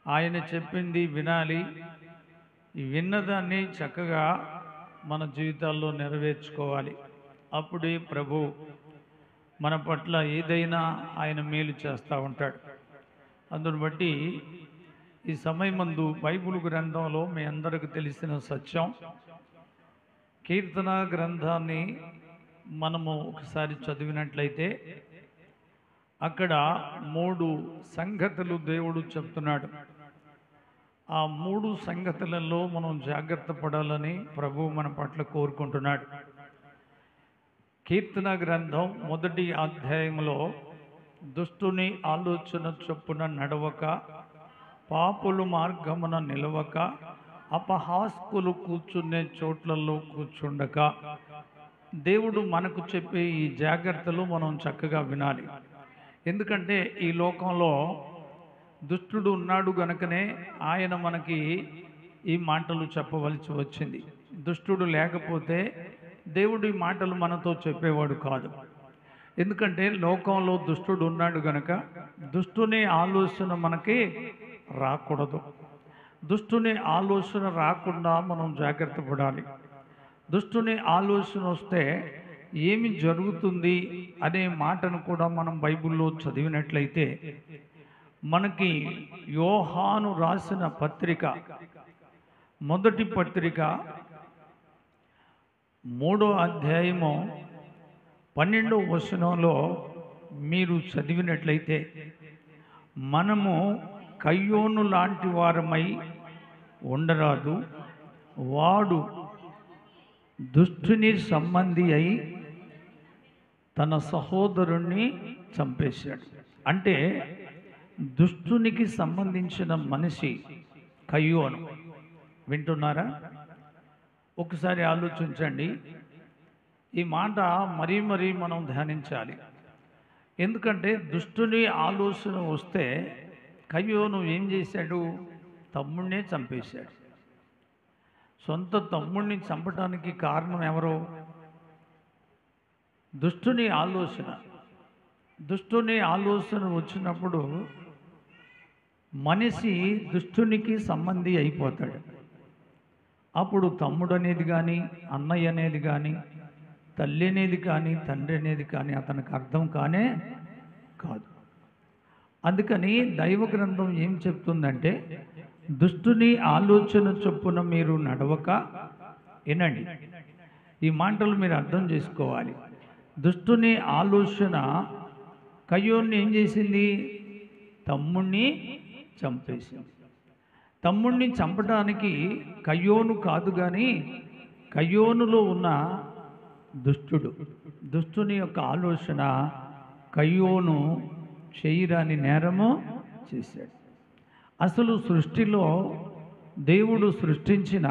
ఆయన చెప్పింది వినాలి. ఈ విన్నదాన్ని చక్కగా మన జీవితాల్లో నెరవేర్చుకోవాలి. అప్పుడే ప్రభు మన పట్ల ఏదైనా ఆయన మేలు చేస్తూ ఉంటాడు. అందును బట్టి ఈ సమయమందు బైబిల్ గ్రంథంలో మీ అందరికీ తెలిసిన సత్యం, కీర్తన గ్రంథాన్ని మనము ఒకసారి చదివినట్లయితే అక్కడ 3 సంగతులు దేవుడు చెప్తున్నాడు. ఆ 3 సంగతులలో మనం జాగ్రత్త పడాలని ప్రభు మన పట్ల కోరుకుంటున్నాడు. కీర్తన గ్రంథం 1వ అధ్యాయంలో దుష్టుని ఆలోచన చొప్పున నడవక, పాపుల మార్గమున నిలవక, అపహాస్కులు కూర్చునే చోట్లలో కూర్చుండక, దేవుడు మనకు చెప్పే ఈ జాగ్రత్తలు మనం చక్కగా వినాలి. ఎందుకంటే ఈ లోకంలో దుష్టుడు ఉన్నాడు గనుకనే ఆయన మనకి ఈ మాటలు చెప్పవలసి వచ్చింది. దుష్టుడు లేకపోతే దేవుడు ఈ మాటలు మనతో చెప్పేవాడు కాదు. ఎందుకంటే లోకంలో దుష్టుడు ఉన్నాడు గనుక దుష్టుని ఆలోచన మనకి రాకూడదు. దుష్టుని ఆలోచన రాకుండా మనం జాగ్రత్త పడాలి. దుష్టుని ఆలోచన వస్తే ఏమి జరుగుతుంది అనే మాటను కూడా మనం బైబిల్లో చదివినట్లయితే మనకి యోహాను రాసిన పత్రిక, మొదటి పత్రిక 3వ అధ్యాయము 12వ వచనంలో మీరు చదివినట్లయితే, మనము కయ్యోను లాంటి వారమై ఉండరాదు, వాడు దుష్టుని సంబంధి అయి తన సహోదరుణ్ణి చంపేశాడు. అంటే దుష్టునికి సంబంధించిన మనిషి కయ్యోను. వింటున్నారా? ఒకసారి ఆలోచించండి. ఈ మాట మరీ మనం ధ్యానించాలి. ఎందుకంటే దుష్టుని ఆలోచన వస్తే కయ్యోను ఏం చేశాడు? తమ్ముడినే చంపేశాడు. సొంత తమ్ముడిని చంపడానికి కారణం ఎవరు? దుష్టుని ఆలోచన. దుష్టుని ఆలోచన వచ్చినప్పుడు మనిషి దుష్టునికి సంబంధి అయిపోతాడు. అప్పుడు తమ్ముడు అనేది కానీ, అన్నయ్య అనేది కానీ, తల్లి అనేది కానీ, తండ్రి అనేది కానీ అతనికి అర్థం కానే కాదు. అందుకని దైవ గ్రంథం ఏం చెప్తుందంటే, దుష్టుని ఆలోచన చొప్పున మీరు నడవక, వినండి, ఈ మాటలు మీరు అర్థం చేసుకోవాలి. దుష్టుని ఆలోచన కయ్యోన్ని ఏం చేసింది? తమ్ముణ్ణి చంపేసింది. తమ్ముణ్ణి చంపడానికి కయ్యోను కాదు కానీ కయ్యోనులో ఉన్న దుష్టుడు, దుష్టుని యొక్క ఆలోచన కయ్యోను చేయరాని నేరము చేశాడు. అసలు సృష్టిలో దేవుడు సృష్టించిన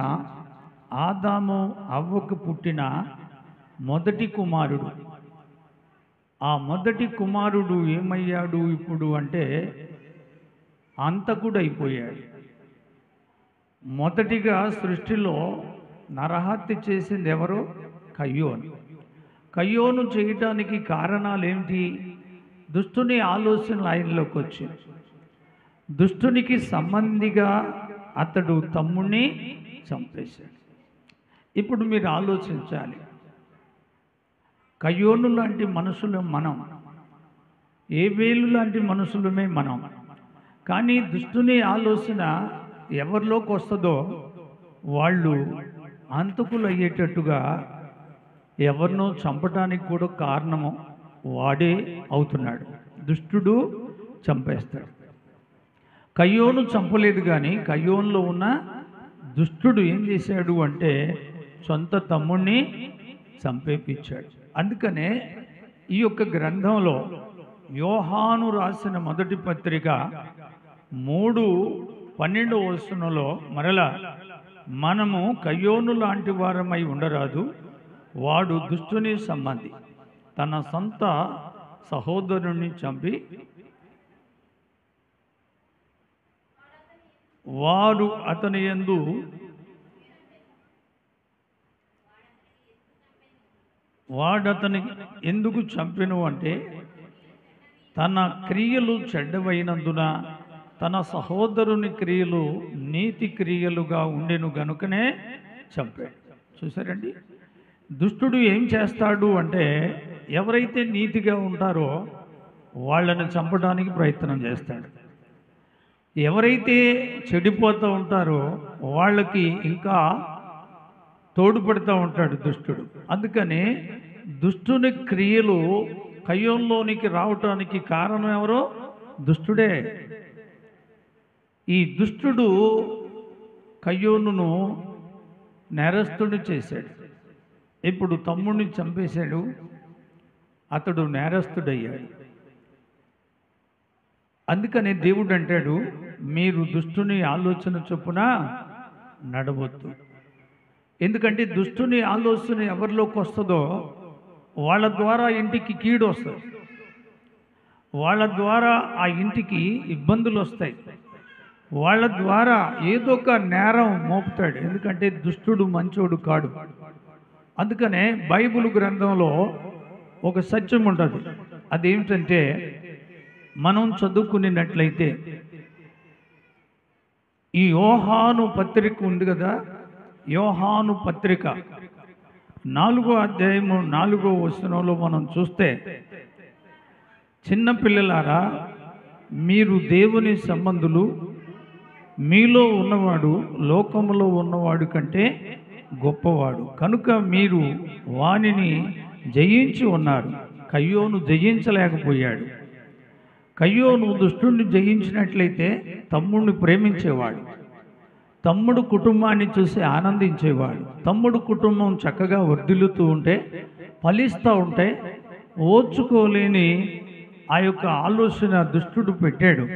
ఆదాము అవ్వకు పుట్టిన మొదటి కుమారుడు, ఆ మొదటి కుమారుడు ఏమయ్యాడు ఇప్పుడు అంటే అంతకుడు అయిపోయాడు. మొదటిగా సృష్టిలో నరహత్య చేసింది ఎవరు? కయ్యోను. కయ్యోను చేయటానికి కారణాలు ఏమిటి? దుష్టుని ఆలోచనలు ఆయనలోకి వచ్చింది. దుష్టునికి సంబంధిగా అతడు తమ్ముణ్ణి చంపేశాడు. ఇప్పుడు మీరు ఆలోచించాలి, కయ్యోను లాంటి మనుషులు మనం, ఏబేలు లాంటి మనుషులమే మనం. కానీ దుష్టుని ఆలోచన ఎవరిలోకి వస్తుందో వాళ్ళు హంతకులు అయ్యేటట్టుగా ఎవరినో చంపడానికి కూడా కారణము వాడే అవుతున్నాడు. దుష్టుడు చంపేస్తాడు. కయ్యోను చంపలేదు కానీ కయ్యోనులో ఉన్న దుష్టుడు ఏం చేశాడు అంటే సొంత తమ్ముణ్ణి చంపేపించాడు. అందుకనే ఈ యొక్క గ్రంథంలో యోహాను రాసిన మొదటి పత్రిక 3:12 వచనంలో మరలా, మనము కయ్యోను లాంటి వారమై ఉండరాదు, వాడు దుష్టుని సంబంధి, తన సొంత సహోదరుణ్ణి చంపి వాడు అతని యందు వాడతని ఎందుకు చంపెను అంటే తన క్రియలు చెడ్డవైనందున తన సహోదరుని క్రియలు నీతి క్రియలుగా ఉండెను గనుకనే చంపాడు. చూసారండి, దుష్టుడు ఏం చేస్తాడు అంటే ఎవరైతే నీతిగా ఉంటారో వాళ్ళని చంపడానికి ప్రయత్నం చేస్తాడు. ఎవరైతే చెడిపోతూ ఉంటారో వాళ్ళకి ఇంకా తోడ్పడుతూ ఉంటాడు దుష్టుడు. అందుకని దుష్టుని క్రియలు కయ్యోనులోనికి రావటానికి కారణం ఎవరో? దుష్టుడే. ఈ దుష్టుడు కయ్యోనును నేరస్తుడిని చేశాడు. ఇప్పుడు తమ్ముడిని చంపేశాడు, అతడు నేరస్తుడయ్యాడు. అందుకనే దేవుడు అంటాడు, మీరు దుష్టుని ఆలోచన చొప్పున నడవద్దు. ఎందుకంటే దుష్టుని ఆలోచన ఎవరిలోకి వస్తుందో వాళ్ళ ద్వారా ఇంటికి కీడు వస్తుంది, వాళ్ళ ద్వారా ఆ ఇంటికి ఇబ్బందులు వస్తాయి, వాళ్ళ ద్వారా ఏదో ఒక నేరం మోపుతాడు. ఎందుకంటే దుష్టుడు మంచోడు కాడు. అందుకనే బైబిల్ గ్రంథంలో ఒక సత్యం ఉంటుంది. అదేమిటంటే మనం చదువుకునేటట్లయితే ఈ యోహాను పత్రిక ఉంది కదా, యోహాను పత్రిక 4వ అధ్యాయము 4వ వచనంలో మనం చూస్తే, చిన్నపిల్లలారా మీరు దేవుని సంబంధులు, మీలో ఉన్నవాడు లోకములో ఉన్నవాడు కంటే గొప్పవాడు, కనుక మీరు వానిని జయించి ఉన్నారు. కయ్యోను జయించలేకపోయాడు. కయ్యోను దుష్టుణ్ణి జయించినట్లయితే తమ్ముడిని ప్రేమించేవాడు, తమ్ముడు కుటుంబాన్ని చూసి ఆనందించేవాడు. తమ్ముడు కుటుంబం చక్కగా వర్ధిల్లుతూ ఉంటే, ఫలిస్తూ ఉంటే ఓర్చుకోలేని ఆ యొక్క ఆలోచన దుష్టుడు పెట్టాడు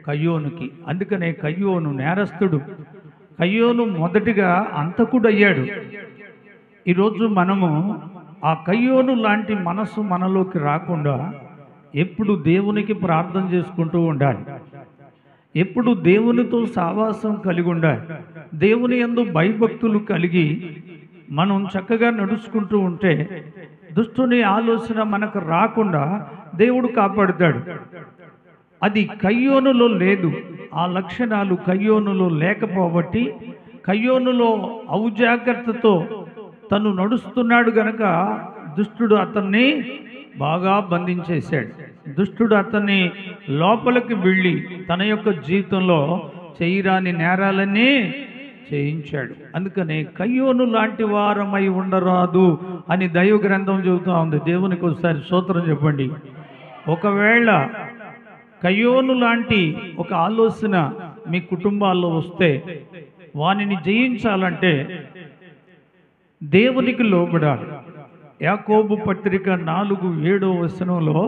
కయ్యోనుకి. అందుకనే కయ్యోను నేరస్తుడు. కయ్యోను మొదటిగా అంతకుడయ్యాడు. ఈరోజు మనము ఆ కయ్యోను లాంటి మనసు మనలోకి రాకుండా ఎప్పుడు దేవునికి ప్రార్థన చేసుకుంటూ ఉండాలి, ఎప్పుడు దేవునితో సావాసం కలిగి ఉండాలి. దేవుని యందు భయభక్తులు కలిగి మనం చక్కగా నడుచుకుంటూ ఉంటే దుష్టుని ఆలోచన మనకు రాకుండా దేవుడు కాపాడుతాడు. అది కయ్యోనులో లేదు. ఆ లక్షణాలు కయ్యోనులో లేకపోబట్టి కయ్యోనులో ఔజాగ్రత్తతో తను నడుస్తున్నాడు గనక దుష్టుడు అతన్ని బాగా బంధించేశాడు. దుష్టుడు అతన్ని లోపలికి వెళ్ళి తన యొక్క జీవితంలో చేయరాని నేరాలన్నీ చేయించాడు. అందుకనే కయ్యోను లాంటి వారమై ఉండరాదు అని దైవ గ్రంథం చెబుతూ ఉంది. దేవునికి ఒకసారి స్తోత్రం చెప్పండి. ఒకవేళ కయ్యోను లాంటి ఒక ఆలోచన మీ కుటుంబాల్లో వస్తే వానిని జయించాలంటే దేవునికి లోబడాలి. యాకోబు పత్రిక 4:7 వచనంలో,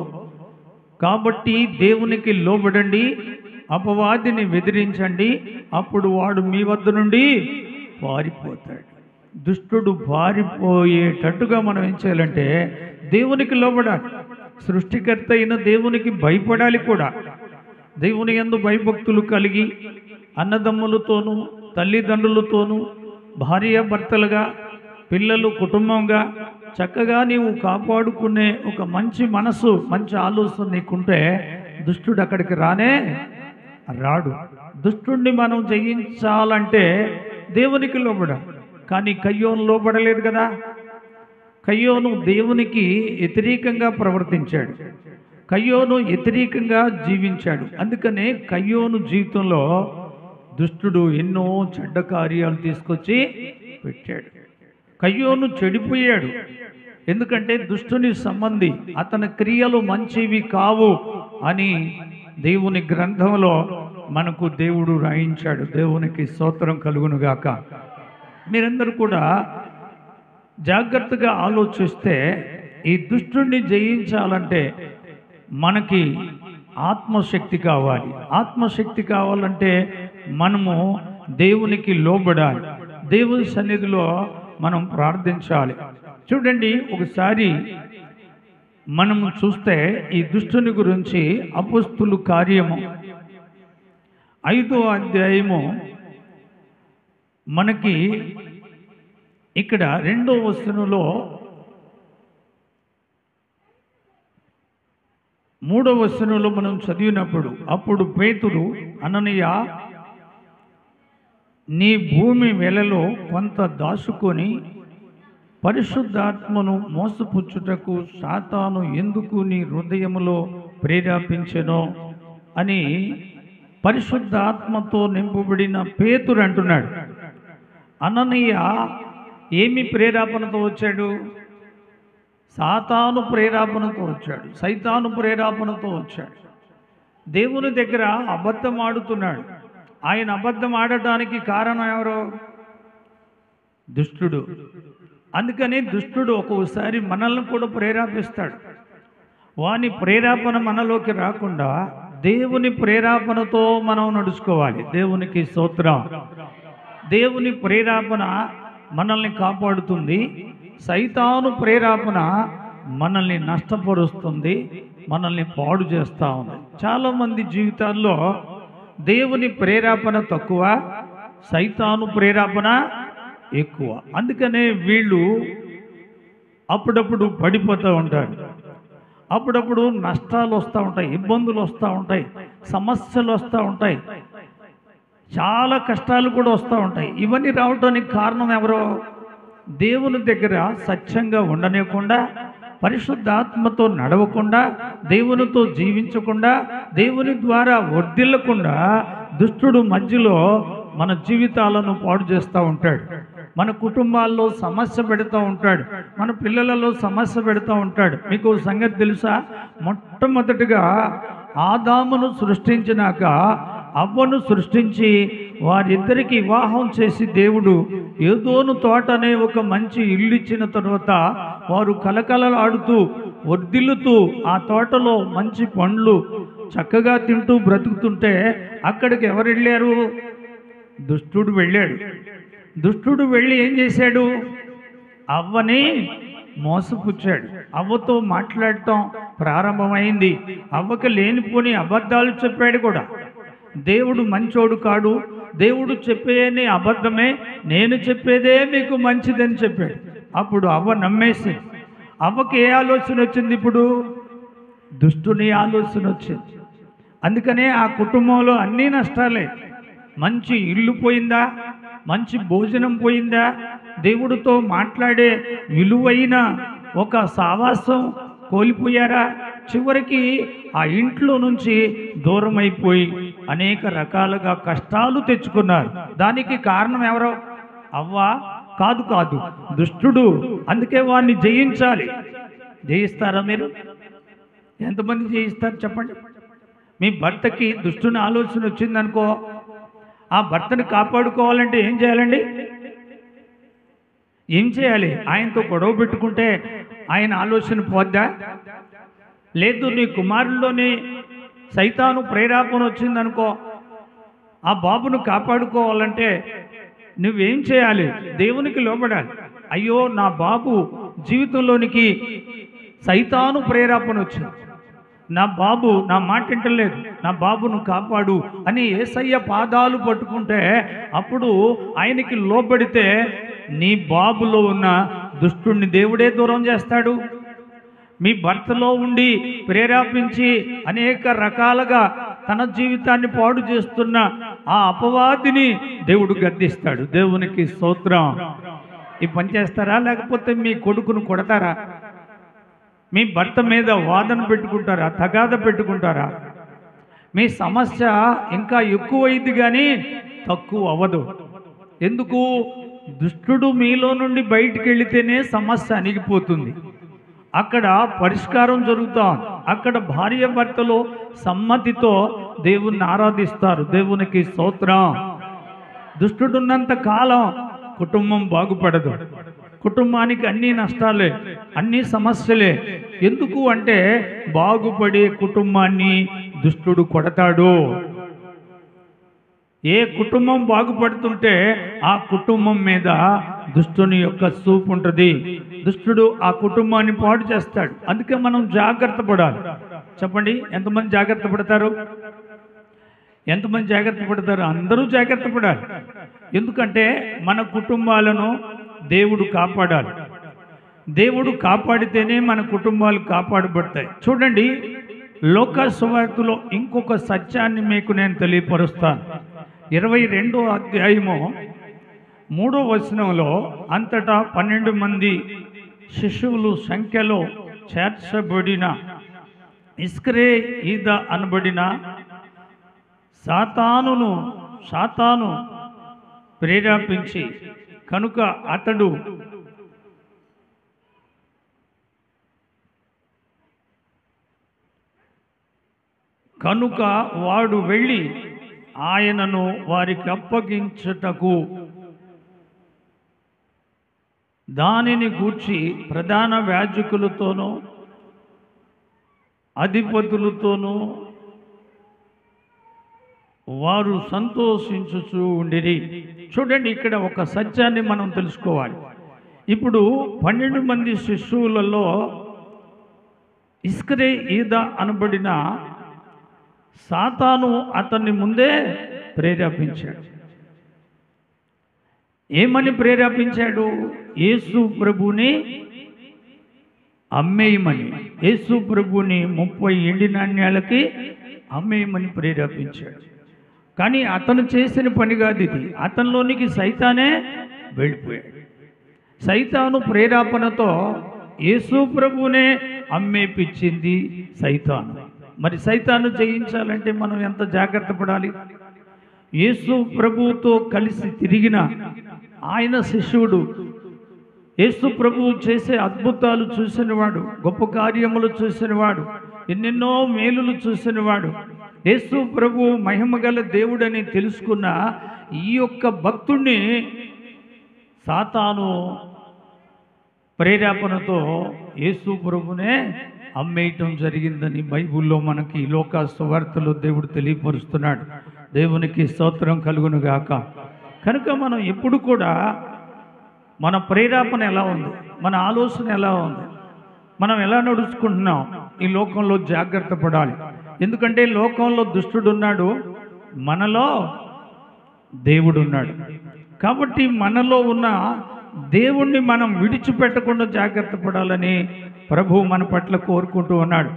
కాబట్టి దేవునికి లోబడండి, అపవాదిని వెదిరించండి, అప్పుడు వాడు మీ వద్ద నుండి పారిపోతాడు. దుష్టుడు పారిపోయేటట్టుగా మనం ఏం చేయాలంటే దేవునికి లోబడాలి. సృష్టికర్త అయిన దేవునికి భయపడాలి కూడా. దేవుని యందు భయభక్తులు కలిగి అన్నదమ్ములతోనూ తల్లిదండ్రులతోనూ భార్యాభర్తలుగా పిల్లలు కుటుంబంగా చక్కగా నీవు కాపాడుకునే ఒక మంచి మనసు, మంచి ఆలోచన నీకుంటే దుష్టుడు అక్కడికి రాడు. దుష్టుడిని మనం జయించాలంటే దేవునికి లోబడాలి. కానీ కయ్యోను లోబడలేదు కదా. కయ్యోను దేవునికి వ్యతిరేకంగా ప్రవర్తించాడు, కయ్యోను వ్యతిరేకంగా జీవించాడు. అందుకనే కయ్యోను జీవితంలో దుష్టుడు ఎన్నో చెడ్డ కార్యాలు తీసుకొచ్చి పెట్టాడు. కయ్యోను చెడిపోయాడు. ఎందుకంటే దుష్టుని సంబంధి, అతని క్రియలు మంచివి కావు అని దేవుని గ్రంథంలో మనకు దేవుడు రాయించాడు. దేవునికి స్తోత్రం కలుగునుగాక. మీరందరూ కూడా జాగ్రత్తగా ఆలోచిస్తే ఈ దుష్టుణ్ణి జయించాలంటే మనకి ఆత్మశక్తి కావాలి. ఆత్మశక్తి కావాలంటే మనము దేవునికి లోబడాలి, దేవుని సన్నిధిలో మనం ప్రార్థించాలి. చూడండి, ఒకసారి మనము చూస్తే ఈ దుష్టుని గురించి అపోస్తుల కార్యము 5వ అధ్యాయము మనకి ఇక్కడ 2వ వచనంలో 3వ వచనంలో మనం చదివినప్పుడు, అప్పుడు పేతురు అననీయ, నీ భూమి వెలలో కొంత దాచుకొని పరిశుద్ధాత్మను మోసపుచ్చుటకు సాతాను ఎందుకు నీ హృదయములో ప్రేరేపించెనో అని పరిశుద్ధాత్మతో నింపబడిన పేతురు అంటున్నాడు. అననీయ ఏమి ప్రేరేపణతో వచ్చాడు? సాతాను ప్రేరేపణతో వచ్చాడు, సైతాను ప్రేరేపణతో వచ్చాడు. దేవుని దగ్గర అబద్ధం ఆడుతున్నాడు. ఆయన అబద్ధం ఆడటానికి కారణం ఎవరు? దుష్టుడు. అందుకని దుష్టుడు ఒక్కోసారి మనల్ని కూడా ప్రేరేపిస్తాడు. వాని ప్రేరేపణ మనలోకి రాకుండా దేవుని ప్రేరేపణతో మనం నడుచుకోవాలి. దేవునికి స్తోత్రం. దేవుని ప్రేరేపణ మనల్ని కాపాడుతుంది. సైతాను ప్రేరేపణ మనల్ని నష్టపరుస్తుంది, మనల్ని పాడు చేస్తూ ఉంది. చాలామంది జీవితాల్లో దేవుని ప్రేరేపణ తక్కువ, సైతాను ప్రేరేపణ ఎక్కువ. అందుకనే వీళ్ళు అప్పుడప్పుడు పడిపోతూ ఉంటారు, అప్పుడప్పుడు నష్టాలు వస్తూ ఉంటాయి, ఇబ్బందులు వస్తూ ఉంటాయి, సమస్యలు వస్తూ ఉంటాయి, చాలా కష్టాలు కూడా వస్తూ ఉంటాయి. ఇవన్నీ రావడానికి కారణం ఎవరో? దేవుని దగ్గర సత్యంగా ఉండనివ్వకుండా, పరిశుద్ధాత్మతో నడవకుండా, దేవునితో జీవించకుండా, దేవుని ద్వారా వర్ధిల్లకుండా దుష్టుడు మధ్యలో మన జీవితాలను పాడు చేస్తూ ఉంటాడు. మన కుటుంబాల్లో సమస్య పెడతా ఉంటాడు, మన పిల్లలలో సమస్య పెడతా ఉంటాడు. మీకు సంగతి తెలుసా? మొట్టమొదటిగా ఆదామును సృష్టించినాక అవ్వను సృష్టించి వారిద్దరికి వివాహం చేసి దేవుడు ఏదోను తోట అనే ఒక మంచి ఇల్లు ఇచ్చిన తర్వాత వారు కలకలలాడుతూ వర్ధిల్లుతూ ఆ తోటలో మంచి పండ్లు చక్కగా తింటూ బ్రతుకుతుంటే అక్కడికి ఎవరు వెళ్ళారు? దుష్టుడు వెళ్ళాడు. దుష్టుడు వెళ్ళి ఏం చేశాడు? అవ్వని మోసపుచ్చాడు. అవ్వతో మాట్లాడటం ప్రారంభమైంది. అవ్వకి లేనిపోని అబద్ధాలు చెప్పాడు కూడా. దేవుడు మంచోడు కాడు, దేవుడు చెప్పేనే అబద్ధమే, నేను చెప్పేదే మీకు మంచిదని చెప్పాడు. అప్పుడు అవ్వ నమ్మేసి, అవ్వకి ఏ ఆలోచన వచ్చింది? ఇప్పుడు దుష్టుని ఆలోచన వచ్చింది. అందుకనే ఆ కుటుంబంలో అన్నీ నష్టాలే. మంచి ఇల్లు పోయిందా, మంచి భోజనం పోయిందా, దేవుడితో మాట్లాడే విలువైన ఒక సావాసం కోల్పోయారా? చివరికి ఆ ఇంట్లో నుంచి దూరం అయిపోయి అనేక రకాలుగా కష్టాలు తెచ్చుకున్నారు. దానికి కారణం ఎవరో? అవ్వ కాదు, కాదు, దుష్టుడు. అందుకే వాడిని జయించాలి. జయిస్తారా మీరు? ఎంతమంది జయిస్తారు చెప్పండి? మీ భర్తకి దుష్టుని ఆలోచన వచ్చిందనుకో, ఆ భర్తను కాపాడుకోవాలంటే ఏం చేయాలండి? ఏం చేయాలి? ఆయనతో గొడవ పెట్టుకుంటే ఆయన ఆలోచన పోద్దా? లేదు, నీ కుమారుల్లోనే సైతాను ప్రేరేపణ వచ్చిందనుకో, ఆ బాబును కాపాడుకోవాలంటే నువ్వేం చేయాలి? దేవునికి లోబడాలి. అయ్యో, నా బాబు జీవితంలోనికి సైతాను ప్రేరేపణ వచ్చింది, నా బాబు నా మాట వింటలేదు, నా బాబును కాపాడు అని యేసయ్య పాదాలు పట్టుకుంటే అప్పుడు ఆయనకి లోబడితే నీ బాబులో ఉన్న దుష్టుణ్ణి దేవుడే దూరం చేస్తాడు. మీ భర్తలో ఉండి ప్రేరేపించి అనేక రకాలుగా తన జీవితాన్ని పాడు చేస్తున్న ఆ అపవాదిని దేవుడు గద్దిస్తాడు. దేవునికి స్తోత్రం. ఈ పని చేస్తారా? లేకపోతే మీ కొడుకును కొడతారా? మీ భర్త మీద వాదన పెట్టుకుంటారా? తగాద పెట్టుకుంటారా? మీ సమస్య ఇంకా ఎక్కువైంది కానీ తక్కువ అవ్వదు. ఎందుకు? దుష్టుడు మీలో నుండి బయటికి వెళితేనే సమస్య అణిగిపోతుంది. అక్కడ పరిష్కారం జరుగుతాం. అక్కడ భార్య భర్తలో సమ్మతితో దేవుణ్ణి ఆరాధిస్తారు. దేవునికి స్తోత్రం. దుష్టుడున్నంత కాలం కుటుంబం బాగుపడదు. కుటుంబానికి అన్ని నష్టాలే, అన్ని సమస్యలే. ఎందుకు అంటే బాగుపడే కుటుంబాన్ని దుష్టుడు కొడతాడు. ఏ కుటుంబం బాగుపడుతుంటే ఆ కుటుంబం మీద దుష్టుని యొక్క చూపు ఉంటుంది. దుష్టుడు ఆ కుటుంబాన్ని పాడు చేస్తాడు. అందుకే మనం జాగ్రత్త పడాలి. చెప్పండి, ఎంతమంది జాగ్రత్త పడతారు? ఎంతమంది జాగ్రత్త పడతారు? అందరూ జాగ్రత్త పడాలి. ఎందుకంటే మన కుటుంబాలను దేవుడు కాపాడాలి. దేవుడు కాపాడితేనే మన కుటుంబాలు కాపాడబడతాయి. చూడండి, లోకా సువార్తలో ఇంకొక సత్యాన్ని మీకు నేను తెలియపరుస్తాను. 22వ అధ్యాయము 3వ వచనంలో అంతటా 12 మంది శిష్యులు సంఖ్యలో చేర్చబడిన ఇస్కరే ఈద అనబడిన సాతాను ప్రేరేపించి కనుక వాడు వెళ్ళి ఆయనను వారికి అప్పగించుటకు దానిని గూర్చి ప్రధాన యాజకులతోనూ అధిపతులతోనూ వారు సంతోషించుచూ ఉండిరి. చూడండి, ఇక్కడ ఒక సత్యాన్ని మనం తెలుసుకోవాలి. ఇప్పుడు 12 మంది శిష్యులలో ఇస్కరే ఈద అనబడిన సాతాను అతన్ని ముందే ప్రేరేపించాడు. ఏమని ప్రేరేపించాడు? యేసు ప్రభుని అమ్మేయమని, యేసు ప్రభుని 30 ఎండి నాణ్యాలకి అమ్మేయమని ప్రేరేపించాడు. కానీ అతను చేసిన పని కాదు ఇది. అతనిలోనికి సైతానే వెళ్ళిపోయాడు. సైతాను ప్రేరేపణతో యేసు ప్రభునే అమ్మేపించింది సైతాను. మరి సైతాను జయించాలంటే మనం ఎంత జాగ్రత్త పడాలి? యేసు ప్రభువుతో కలిసి తిరిగిన ఆయన శిష్యుడు, యేసు ప్రభువు చేసే అద్భుతాలు చూసినవాడు, గొప్ప కార్యములు చూసినవాడు, ఎన్నెన్నో మేలులు చూసినవాడు, యేసు ప్రభువు మహిమగల దేవుడని తెలుసుకున్న ఈ యొక్క భక్తుణ్ణి సాతాను ప్రేరేపణతో యేసు ప్రభునే అమ్మేయటం జరిగిందని బైబిల్లో మనకి లోకా సువార్తలో దేవుడు తెలియపరుస్తున్నాడు. దేవునికి స్తోత్రం కలుగును గాక. కనుక మనం ఎప్పుడు కూడా మన ప్రేరేపణ ఎలా ఉంది, మన ఆలోచన ఎలా ఉంది, మనం ఎలా నడుచుకుంటున్నాం, ఈ లోకంలో జాగ్రత్త పడాలి. ఎందుకంటే లోకంలో దుష్టుడున్నాడు, మనలో దేవుడున్నాడు. కాబట్టి మనలో ఉన్న దేవుణ్ణి మనం విడిచిపెట్టకుండా జాగ్రత్త పడాలని ప్రభువు మన పట్ల కోరుకుంటూ ఉన్నాడు.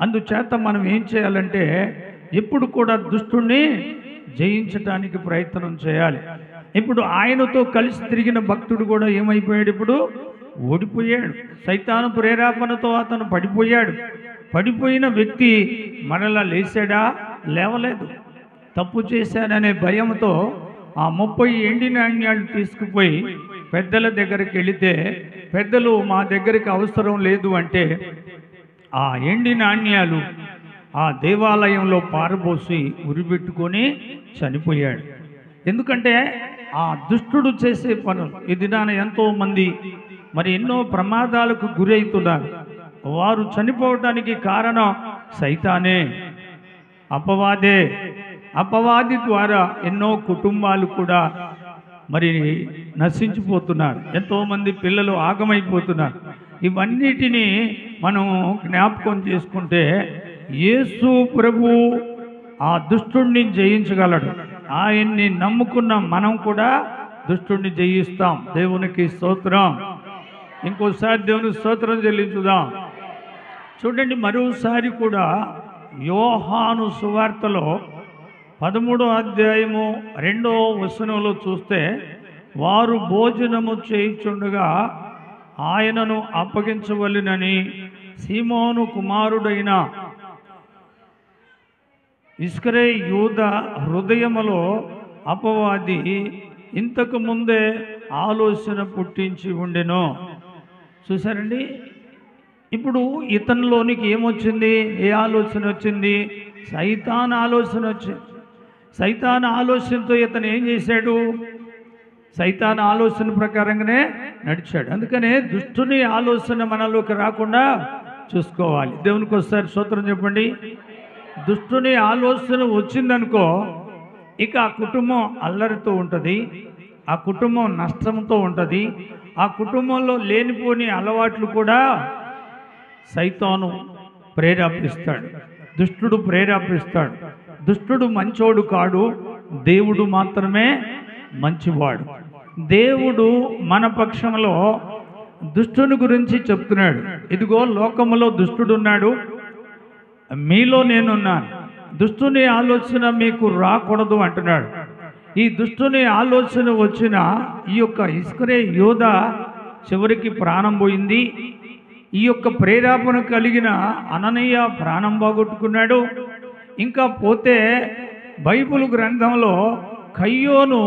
అందుచేత మనం ఏం చేయాలంటే ఎప్పుడు కూడా దుష్టుణ్ణి జయించటానికి ప్రయత్నం చేయాలి. ఇప్పుడు ఆయనతో కలిసి తిరిగిన భక్తుడు కూడా ఏమైపోయాడు? ఇప్పుడు ఓడిపోయాడు. సైతాను ప్రేరేపణతో అతను పడిపోయాడు. పడిపోయిన వ్యక్తి మరలా లేచాడా? లేవలేదు. తప్పు చేశాడనే భయంతో ఆ 30 ఎండి నాణ్యాలు తీసుకుపోయి పెద్దల దగ్గరికి వెళితే పెద్దలు మా దగ్గరికి అవసరం లేదు అంటే ఆ ఎండి నాణ్యాలు ఆ దేవాలయంలో పారబోసి ఉరిపెట్టుకొని చనిపోయాడు. ఎందుకంటే ఆ దుష్టుడు చేసే పనులు ఈ దినాన ఎంతోమంది మరి ఎన్నో ప్రమాదాలకు గురవుతున్నారు. వారు చనిపోవటానికి కారణం సైతానే, అపవాదే. అపవాది ద్వారా ఎన్నో కుటుంబాలు కూడా మరి నశించిపోతున్నారు. ఎంతోమంది పిల్లలు ఆగమైపోతున్నారు. ఇవన్నిటినీ మనం జ్ఞాపకం చేసుకుంటే యేసు ప్రభు ఆ దుష్టుణ్ణి జయించగలడు. ఆయన్ని నమ్ముకున్న మనం కూడా దుష్టుణ్ణి జయిస్తాం. దేవునికి స్తోత్రం. ఇంకోసారి దేవునికి స్తోత్రం చెల్లించుదాం. చూడండి, మరోసారి కూడా యోహాను సువార్తలో 13వ అధ్యాయము 2వ వచనంలో చూస్తే, వారు భోజనము చేయుచుండగా ఆయనను అప్పగించవలెనని సీమోను కుమారుడైన ఇస్కరే యూద హృదయములో అపవాది ఇంతకు ముందే ఆలోచన పుట్టించి ఉండెను. చూసారండి, ఇప్పుడు ఇతనిలోనికి ఏమొచ్చింది? ఏ ఆలోచన వచ్చింది? సైతాన్ ఆలోచన వచ్చింది. సైతాన్ ఆలోచనతో ఇతను ఏం చేశాడు? సైతాన్ ఆలోచన ప్రకారంగానే నడిచాడు. అందుకనే దుష్టుని ఆలోచన మనలోకి రాకుండా చూసుకోవాలి. దేవునికి ఒకసారి స్తోత్రం చెప్పండి. దుష్టుని ఆలోచన వచ్చిందనుకో, ఇక ఆ కుటుంబం అల్లరితో ఉంటుంది, ఆ కుటుంబం నష్టంతో ఉంటుంది, ఆ కుటుంబంలో లేనిపోని అలవాట్లు కూడా సైతాను ప్రేరేపిస్తాడు, దుష్టుడు ప్రేరేపిస్తాడు. దుష్టుడు మంచోడు కాడు, దేవుడు మాత్రమే మంచివాడు. దేవుడు మన పక్షంలో దుష్టుని గురించి చెప్తున్నాడు. ఇదిగో లోకములో దుష్టుడున్నాడు, మీలో నేనున్నాను, దుష్టుని ఆలోచన మీకు రాకూడదు అంటున్నాడు. ఈ దుష్టుని ఆలోచన వచ్చిన ఈ యొక్క ఇస్కరే యోధ చివరికి ప్రాణం పోయింది. ఈ యొక్క ప్రేరేపణ కలిగిన అననీయ ప్రాణం పోగొట్టుకున్నాడు. ఇంకా పోతే బైబిల్ గ్రంథంలో కయ్యోను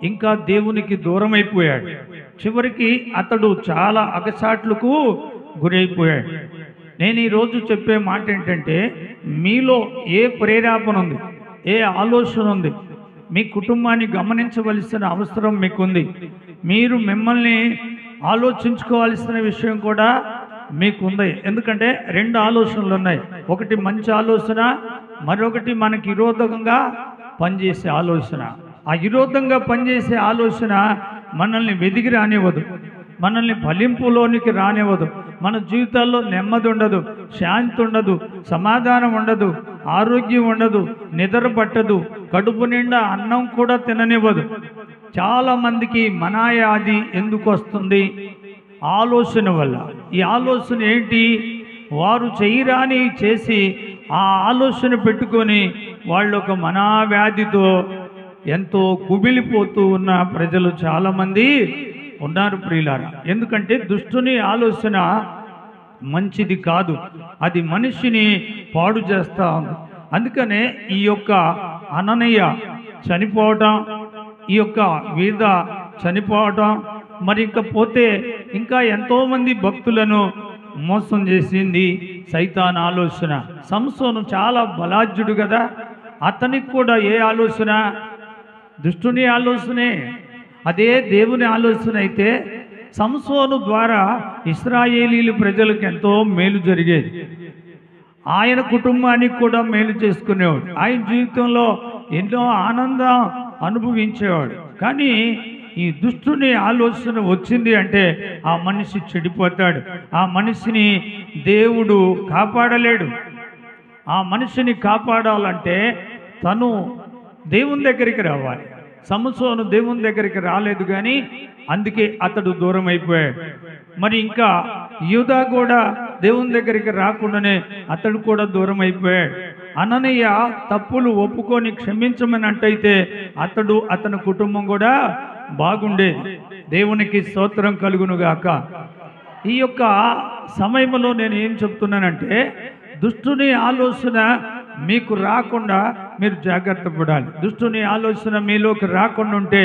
ఇంకా దేవునికి దూరమైపోయాడు. చివరికి అతడు చాలా అగచాట్లకు గురైపోయాడు. నేను ఈరోజు చెప్పే మాట ఏంటంటే, మీలో ఏ ప్రేరేపణ ఉంది, ఏ ఆలోచన ఉంది, మీ కుటుంబాన్ని గమనించవలసిన అవసరం మీకుంది. మీరు మిమ్మల్ని ఆలోచించుకోవాల్సిన విషయం కూడా మీకుంది. ఎందుకంటే రెండు ఆలోచనలు ఉన్నాయి. ఒకటి మంచి ఆలోచన, మరొకటి మనకి విరోధంగా పనిచేసే ఆలోచన. ఆ విరోధంగా పనిచేసే ఆలోచన మనల్ని వెదిగి రానివ్వదు, మనల్ని ఫలింపులోనికి రానివ్వదు. మన జీవితాల్లో నెమ్మది ఉండదు, శాంతి ఉండదు, సమాధానం ఉండదు, ఆరోగ్యం ఉండదు, నిద్ర పట్టదు, కడుపు నిండా అన్నం కూడా తిననివ్వదు. చాలామందికి మనాయాది ఎందుకు వస్తుంది? ఆలోచన వల్ల. ఈ ఆలోచన ఏంటి? వారు చేయరాని చేసి ఆ ఆలోచన పెట్టుకొని వాళ్ళు ఒక మనావ్యాధితో ఎంతో కుమిలిపోతూ ఉన్న ప్రజలు చాలామంది ఉన్నారు ప్రియులారా. ఎందుకంటే దుష్టుని ఆలోచన మంచిది కాదు, అది మనిషిని పాడు చేస్తూ ఉంది. అందుకనే ఈ యొక్క అననీయ చనిపోవటం, ఈ యొక్క వీధ చనిపోవటం, మరి ఇకపోతే ఇంకా ఎంతోమంది భక్తులను మోసం చేసింది సైతాన్ ఆలోచన. సంసోను చాలా బలాఢ్యుడు కదా, అతనికి కూడా ఏ ఆలోచన? దుష్టుని ఆలోచనే. అదే దేవుని ఆలోచన అయితే సంసోను ద్వారా ఇశ్రాయేలీలు ప్రజలకు ఎంతో మేలు జరిగేది. ఆయన కుటుంబానికి కూడా మేలు చేసుకునేవాడు. ఆయన జీవితంలో ఎన్నో ఆనందం అనుభవించేవాడు. కానీ ఈ దుష్టుని ఆలోచన వచ్చింది అంటే ఆ మనిషి చెడిపోతాడు. ఆ మనిషిని దేవుడు కాపాడలేడు. ఆ మనిషిని కాపాడాలంటే తను దేవుని దగ్గరికి రావాలి. సంసోను దేవుని దగ్గరికి రాలేదు, కానీ అందుకే అతడు దూరం అయిపోయాడు. మరి ఇంకా యూదా కూడా దేవుని దగ్గరికి రాకుండానే అతడు కూడా దూరం అయిపోయాడు. అననీయ తప్పులు ఒప్పుకొని క్షమించమని అంటైతే అతడు అతని కుటుంబం కూడా బాగుండేది. దేవునికి స్తోత్రం కలుగునుగాక. ఈ యొక్క సమయంలో నేను ఏం చెప్తున్నానంటే, దుష్టుని ఆలోచన మీకు రాకుండా మీరు జాగ్రత్త పడాలి. దుష్టుని ఆలోచన మీలోకి రాకుండా ఉంటే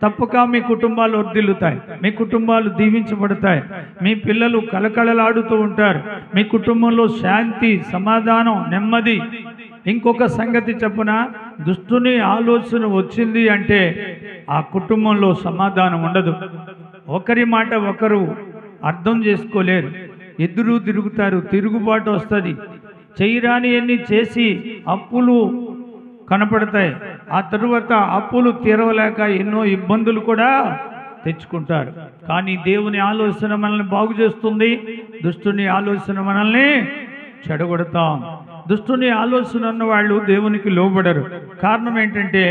తప్పక మీ కుటుంబాలు వర్ధిల్లుతాయి, మీ కుటుంబాలు దీవించబడతాయి, మీ పిల్లలు కలకలలాడుతూ ఉంటారు, మీ కుటుంబంలో శాంతి, సమాధానం, నెమ్మది. ఇంకొక సంగతి చెప్పన, దుష్టుని ఆలోచన వచ్చింది అంటే ఆ కుటుంబంలో సమాధానం ఉండదు. ఒకరి మాట ఒకరు అర్థం చేసుకోలేరు, ఎదురు తిరుగుతారు, తిరుగుబాటు వస్తుంది. చేయరాని అన్ని చేసి అప్పులు కనపడతాయి. ఆ తరువాత అప్పులు తీరవలేక ఎన్నో ఇబ్బందులు కూడా తెచ్చుకుంటారు. కానీ దేవుని ఆలోచన మనల్ని బాగు చేస్తుంది, దుష్టుని ఆలోచన మనల్ని చెడగొడతాం. దుష్టుని ఆలోచన ఉన్న వాళ్ళు దేవునికి లోబడరు. కారణం ఏంటంటే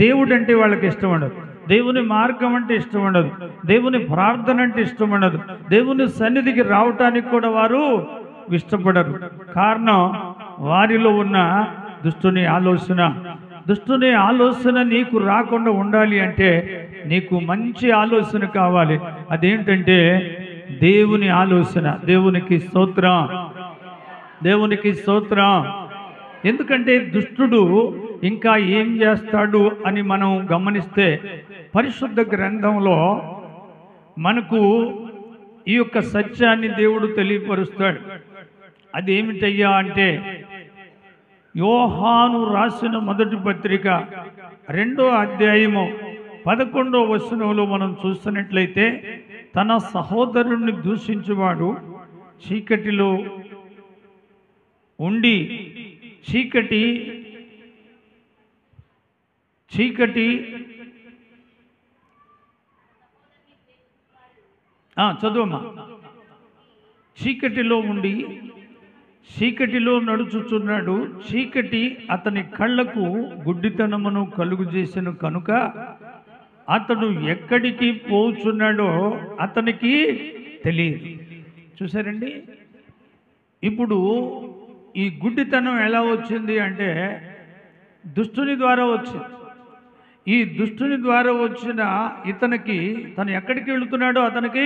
దేవుడు అంటే వాళ్ళకి ఇష్టం ఉండదు, దేవుని మార్గం అంటే ఇష్టం ఉండదు, దేవుని ప్రార్థన అంటే ఇష్టం ఉండదు, దేవుని సన్నిధికి రావటానికి కూడా వారు ఇష్టపడరు. కారణం వారిలో ఉన్న దుష్టుని ఆలోచన. దుష్టుని ఆలోచన నీకు రాకుండా ఉండాలి అంటే నీకు మంచి ఆలోచన కావాలి. అదేంటంటే దేవుని ఆలోచన. దేవునికి స్తోత్రం, దేవునికి స్తోత్రం. ఎందుకంటే దుష్టుడు ఇంకా ఏం చేస్తాడు అని మనం గమనిస్తే పరిశుద్ధ గ్రంథంలో మనకు ఈ యొక్క సత్యాన్ని దేవుడు తెలియపరుస్తాడు. అదేమిటయ్యా అంటే, యోహాను రాసిన మొదటి పత్రిక 2వ అధ్యాయము 11వ వచనంలో మనం చూస్తున్నట్లయితే, తన సహోదరుణ్ణి దూషించువాడు చీకటిలో ఉండి చీకటి చదువమ్మా. చీకటిలో ఉండి చీకటిలో నడుచుచున్నాడు, చీకటి అతని కళ్ళకు గుడ్డితనమును కలుగు చేసిన కనుక అతడు ఎక్కడికి పోచున్నాడో అతనికి తెలియదు. చూసారండి, ఇప్పుడు ఈ గుడ్డితనం ఎలా వచ్చింది అంటే దుష్టుని ద్వారా వచ్చింది. ఈ దుష్టుని ద్వారా వచ్చిన ఇతనికి తను ఎక్కడికి వెళుతున్నాడో అతనికి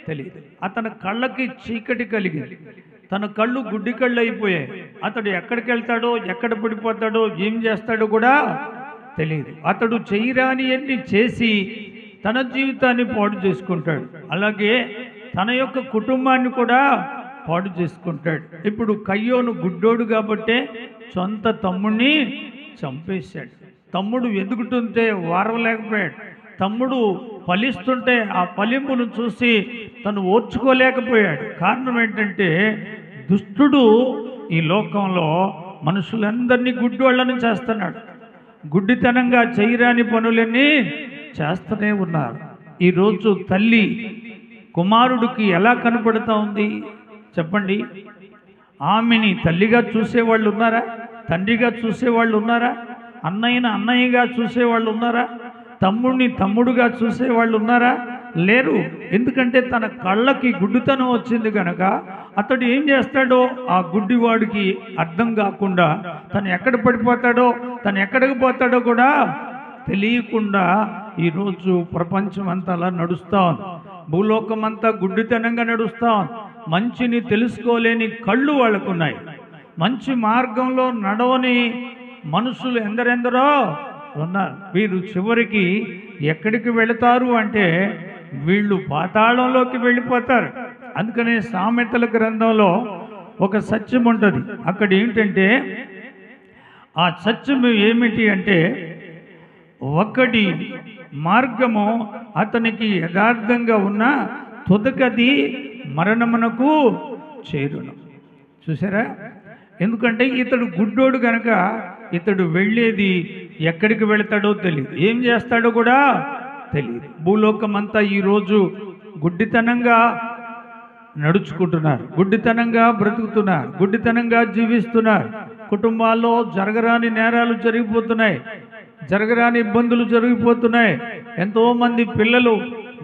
తెలియదు. అతని కళ్ళకి చీకటి కలిగింది, తన కళ్ళు గుడ్డి కళ్ళు అయిపోయాయి. అతడు ఎక్కడికి వెళ్తాడో, ఎక్కడ పడిపోతాడో, ఏం చేస్తాడో కూడా తెలియదు. అతడు చేయరాని అన్ని చేసి తన జీవితాన్ని పాడు చేసుకుంటాడు, అలాగే తన యొక్క కుటుంబాన్ని కూడా పాడు చేసుకుంటాడు. ఇప్పుడు కయ్యోను గుడ్డోడు కాబట్టే సొంత తమ్ముడిని చంపేశాడు. తమ్ముడు ఎదుగుతుంటే వారవలేకపోయాడు. తమ్ముడు ఫలిస్తుంటే ఆ ఫలింపును చూసి తను ఓర్చుకోలేకపోయాడు. కారణం ఏంటంటే దుష్టుడు ఈ లోకంలో మనుషులందరినీ గుడ్డివాళ్ళని చేస్తున్నాడు. గుడ్డితనంగా చేయరాని పనులన్నీ చేస్తూనే ఉన్నారు. ఈరోజు తల్లి కుమారుడికి ఎలా కనపడుతూ ఉంది చెప్పండి? ఆమెని తల్లిగా చూసేవాళ్ళు ఉన్నారా? తండ్రిగా చూసేవాళ్ళు ఉన్నారా? అన్నయ్యగా చూసేవాళ్ళు ఉన్నారా? తమ్ముడిని తమ్ముడుగా చూసేవాళ్ళు ఉన్నారా? లేరు. ఎందుకంటే తన కళ్ళకి గుడ్డితనం వచ్చింది కనుక అతడు ఏం చేస్తాడో ఆ గుడ్డివాడికి అర్థం కాకుండా తను ఎక్కడ పడిపోతాడో, తను ఎక్కడికి పోతాడో కూడా తెలియకుండా ఈరోజు ప్రపంచం అంతా అలా నడుస్తూ ఉంది. భూలోకమంతా గుడ్డితనంగా నడుస్తూ ఉంది. మంచిని తెలుసుకోలేని కళ్ళు వాళ్ళకున్నాయి. మంచి మార్గంలో నడవని మనుషులు ఎందరెందరో ఉన్నారు. వీరు చివరికి ఎక్కడికి వెళతారు అంటే వీళ్ళు పాతాళంలోకి వెళ్ళిపోతారు. అందుకనే సామెతల గ్రంథంలో ఒక సత్యం ఉంటుంది. అక్కడ ఏంటంటే ఆ సత్యం ఏమిటి అంటే ఒకటి మార్గము అతనికి యథార్థంగా ఉన్న తుదకది మరణమునకు చేరును. చూసారా? ఎందుకంటే ఇతడు గుడ్డోడు కనుక ఇతడు వెళ్ళేది ఎక్కడికి వెళతాడో తెలియదు, ఏం చేస్తాడో కూడా తెలియదు. భూలోకమంతా ఈరోజు గుడ్డితనంగా నడుచుకుంటున్నారు, గుడ్డితనంగా బ్రతుకుతున్నారు, గుడ్డితనంగా జీవిస్తున్నారు. కుటుంబాల్లో జరగరాని నేరాలు జరిగిపోతున్నాయి, జరగరాని ఇబ్బందులు జరిగిపోతున్నాయి. ఎంతోమంది పిల్లలు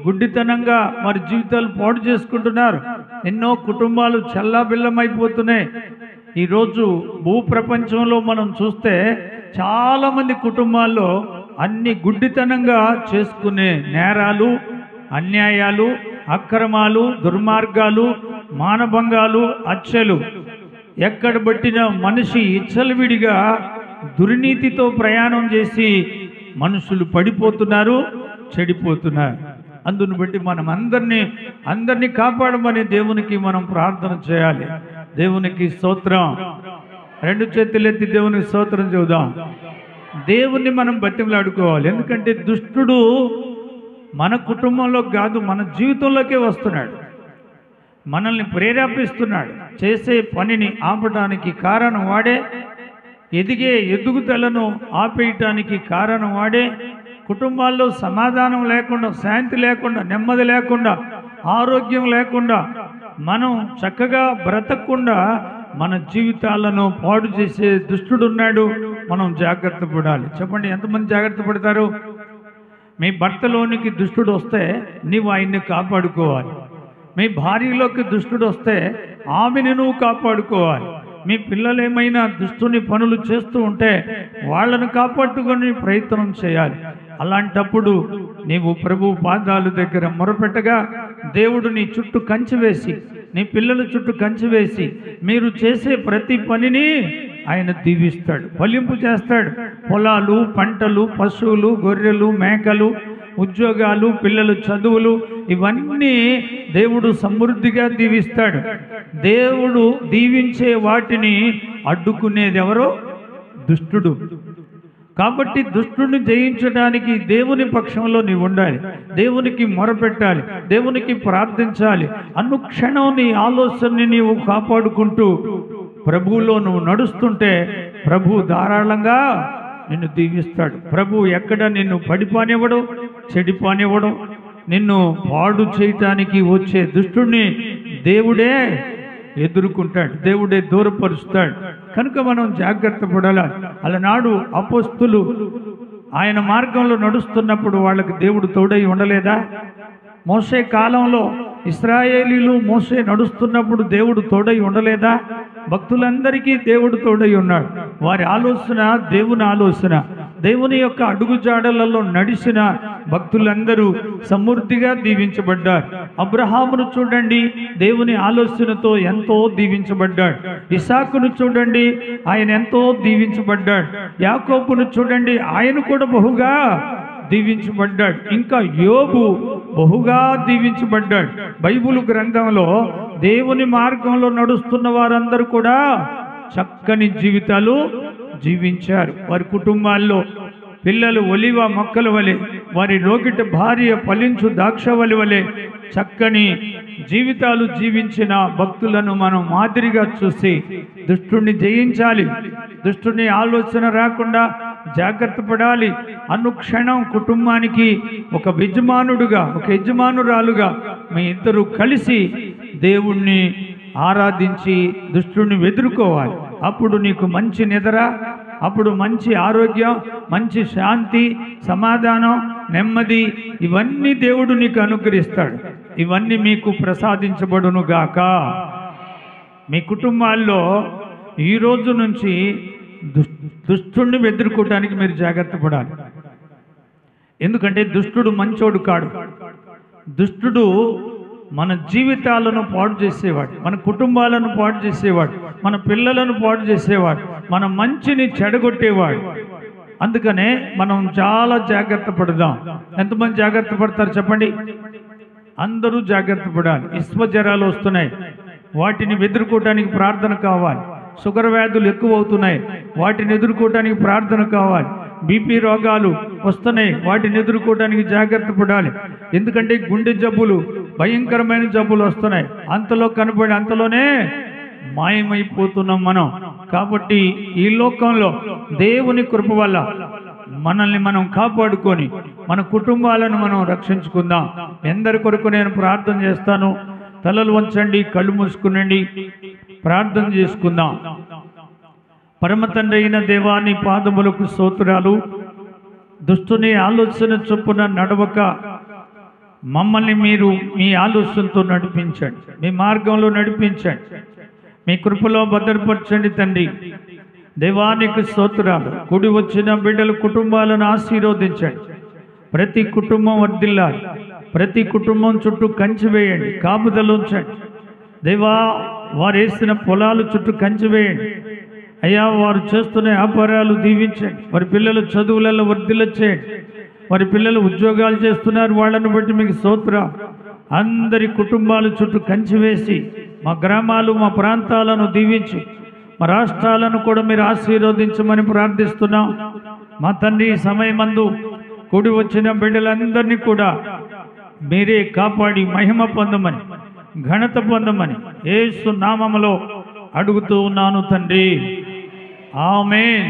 గుడ్డితనంగా మరి జీవితాలు పాడు చేసుకుంటున్నారు. ఎన్నో కుటుంబాలు చల్లాబిల్లమైపోతున్నాయి. ఈరోజు భూప్రపంచంలో మనం చూస్తే చాలామంది కుటుంబాల్లో అన్ని గుడ్డితనంగా చేసుకునే నేరాలు, అన్యాయాలు, అక్రమాలు, దుర్మార్గాలు, మానభంగాలు, హత్యలు, ఎక్కడ పట్టిన మనిషి ఇచ్చలవిడిగా దుర్నీతితో ప్రయాణం చేసి మనుషులు పడిపోతున్నారు, చెడిపోతున్నారు. అందును బట్టి మనం అందరినీ కాపాడమని దేవునికి మనం ప్రార్థన చేయాలి. దేవునికి స్తోత్రం. రెండు చేతులెత్తి దేవునికి స్తోత్రం చెబుదాం. దేవుణ్ణి మనం బతిమలాడుకోవాలి. ఎందుకంటే దుష్టుడు మన కుటుంబంలో కాదు, మన జీవితంలోకే వస్తున్నాడు, మనల్ని ప్రేరేపిస్తున్నాడు. చేసే పనిని ఆపడానికి కారణం వాడే, ఎదిగే ఎదుగుదలను ఆపేయటానికి కారణం వాడే. కుటుంబాల్లో సమాధానం లేకుండా, శాంతి లేకుండా, నెమ్మది లేకుండా, ఆరోగ్యం లేకుండా, మనం చక్కగా బ్రతకకుండా మన జీవితాలను పాడు చేసే దుష్టుడున్నాడు. మనం జాగ్రత్త పడాలి. చెప్పండి, ఎంతమంది జాగ్రత్త పడతారు? మీ భర్తలోనికి దుష్టుడు వస్తే నీవు ఆయన్ని కాపాడుకోవాలి. మీ భార్యలోకి దుష్టుడు వస్తే ఆమెను నువ్వు కాపాడుకోవాలి. మీ పిల్లలు ఏమైనా దుష్టుని పనులు చేస్తూ ఉంటే వాళ్ళను కాపాడుకునే ప్రయత్నం చేయాలి. అలాంటప్పుడు నీవు ప్రభు పాదాల దగ్గర మొరపెట్టగా దేవుడు నీ చుట్టూ కంచె వేసి, నీ పిల్లల చుట్టూ కంచె వేసి మీరు చేసే ప్రతి పనిని ఆయన దీవిస్తాడు, ఫలింపు చేస్తాడు. పొలాలు, పంటలు, పశువులు, గొర్రెలు, మేకలు, ఉద్యోగాలు, పిల్లల చదువులు, ఇవన్నీ దేవుడు సమృద్ధిగా దీవిస్తాడు. దేవుడు దీవించే వాటిని అడ్డుకునేది ఎవరో? దుష్టుడు. కాబట్టి దుష్టుడిని జయించడానికి దేవుని పక్షంలో నీవు ఉండాలి, దేవునికి మొరపెట్టాలి, దేవునికి ప్రార్థించాలి. అనుక్షణం నీ ఆలోచనని నీవు కాపాడుకుంటూ ప్రభువులో నువ్వు నడుస్తుంటే ప్రభు ధారాళంగా నిన్ను దీవిస్తాడు. ప్రభు ఎక్కడ నిన్ను పడిపోనివ్వడు, చెడిపోనివ్వడు. నిన్ను పాడు చేయటానికి వచ్చే దుష్టుడిని దేవుడే ఎదుర్కొంటాడు, దేవుడే దూరపరుస్తాడు. కనుక మనం జాగ్రత్త పడాలి. అలనాడు అపోస్తులు ఆయన మార్గంలో నడుస్తున్నప్పుడు వాళ్ళకి దేవుడు తోడై ఉండలేదా? మోసే కాలంలో ఇశ్రాయేలీలు మోసే నడుస్తున్నప్పుడు దేవుడు తోడై ఉండలేదా? భక్తులందరికీ దేవుడు తోడై ఉన్నాడు. వారి ఆలోచన దేవుని ఆలోచన, దేవుని యొక్క అడుగుజాడలలో నడిచిన భక్తులందరూ సమృద్ధిగా దీవించబడ్డారు. అబ్రహామును చూడండి, దేవుని ఆలోచనతో ఎంతో దీవించబడ్డాడు. ఇసాకును చూడండి, ఆయన ఎంతో దీవించబడ్డాడు. యాకోబును చూడండి, ఆయన కూడా బహుగా దీవించబడ్డాడు. ఇంకా యోబు బహుగా దీవించబడ్డాడు. బైబిల్ గ్రంథంలో దేవుని మార్గంలో నడుస్తున్న వారందరూ కూడా చక్కని జీవితాలు జీవించారు. వారి కుటుంబాల్లో పిల్లలు ఒలివ మొక్కల వలె, వారి రోగిట భార్య ఫలించు ద్రాక్షవల్లి వలె చక్కని జీవితాలు జీవించిన భక్తులను మనం మాదిరిగా చూసి దుష్టుణ్ణి జయించాలి. దుష్టుని ఆలోచన రాకుండా జాగ్రత్త పడాలి. అనుక్షణం కుటుంబానికి ఒక యజమానుడుగా, ఒక యజమానురాలుగా మీ ఇద్దరు కలిసి దేవుణ్ణి ఆరాధించి దుష్టుని ఎదుర్కోవాలి. అప్పుడు నీకు మంచి నిద్ర, అప్పుడు మంచి ఆరోగ్యం, మంచి శాంతి, సమాధానం, నెమ్మది ఇవన్నీ దేవుడు నీకు అనుగ్రహిస్తాడు. ఇవన్నీ మీకు ప్రసాదించబడును గాక. మీ కుటుంబాల్లో ఈ రోజు నుంచి దుష్టుణ్ణి ఎదుర్కోవటానికి మీరు జాగ్రత్త పడాలి. ఎందుకంటే దుష్టుడు మంచోడు కాడు. దుష్టుడు మన జీవితాలను పాడు చేసేవాడు, మన కుటుంబాలను పాడు చేసేవాడు, మన పిల్లలను పాడు చేసేవాడు, మన మంచిని చెడగొట్టేవాడు. అందుకనే మనం చాలా జాగ్రత్త పడదాం. ఎంతమంది జాగ్రత్త పడతారు చెప్పండి? అందరూ జాగ్రత్త పడాలి. విశ్వజ్వరాలు వస్తున్నాయి, వాటిని ఎదుర్కోవటానికి ప్రార్థన కావాలి. షుగర్ వ్యాధులు ఎక్కువ అవుతున్నాయి, వాటిని ఎదుర్కోవటానికి ప్రార్థన కావాలి. బీపీ రోగాలు వస్తున్నాయి, వాటిని ఎదుర్కోవడానికి జాగ్రత్త పడాలి. ఎందుకంటే గుండె జబ్బులు, భయంకరమైన జబ్బులు వస్తున్నాయి. అంతలో కనబడి అంతలోనే మాయమైపోతున్నాం మనం. కాబట్టి ఈ లోకంలో దేవుని కృప వల్ల మనల్ని మనం కాపాడుకొని మన కుటుంబాలను మనం రక్షించుకుందాం. ఎందరి కొరకు నేను ప్రార్థన చేస్తాను. తలలు వంచండి, కళ్ళు మూసుకునండి, ప్రార్థన చేసుకుందాం. పరమ తండ్రి అయిన దేవాని పాదములకు స్తోత్రాలు. దుష్టుని ఆలోచన చొప్పున నడవక మమ్మల్ని మీరు మీ ఆలోచనతో నడిపించండి, మీ మార్గంలో నడిపించండి, మీ కృపలో భద్రపరచండి తండ్రి. దేవానికి స్తోత్రాలు. కూడి వచ్చిన బిడ్డల కుటుంబాలను ఆశీర్వదించండి. ప్రతి కుటుంబం వర్ధిల్లాలి. ప్రతి కుటుంబం చుట్టూ కంచి వేయండి, కాపుదలు ఉంచండి. దేవా, వారు వేసిన పొలాలు చుట్టూ కంచి వేయండి. అయ్యా, వారు చేస్తున్న వ్యాపారాలు దీవించండి. వారి పిల్లలు చదువులలో వర్ధిల్ల చేయండి. వారి పిల్లలు ఉద్యోగాలు చేస్తున్నారు, వాళ్ళను బట్టి మీకు స్తోత్రం. అందరి కుటుంబాల చుట్టూ కంచి వేసి మా గ్రామాలు, మా ప్రాంతాలను దీవించి మా రాష్ట్రాలను కూడా మీరు ఆశీర్వదించమని ప్రార్థిస్తున్నాం. మా తండ్రి, ఈ సమయమందు కూడి వచ్చిన బిడ్డలందరినీ కూడా మీరే కాపాడి మహిమ పొందమని, ఘనత పొందమని యేసు నామములో అడుగుతూ ఉన్నాను తండ్రి. ఆమేన్.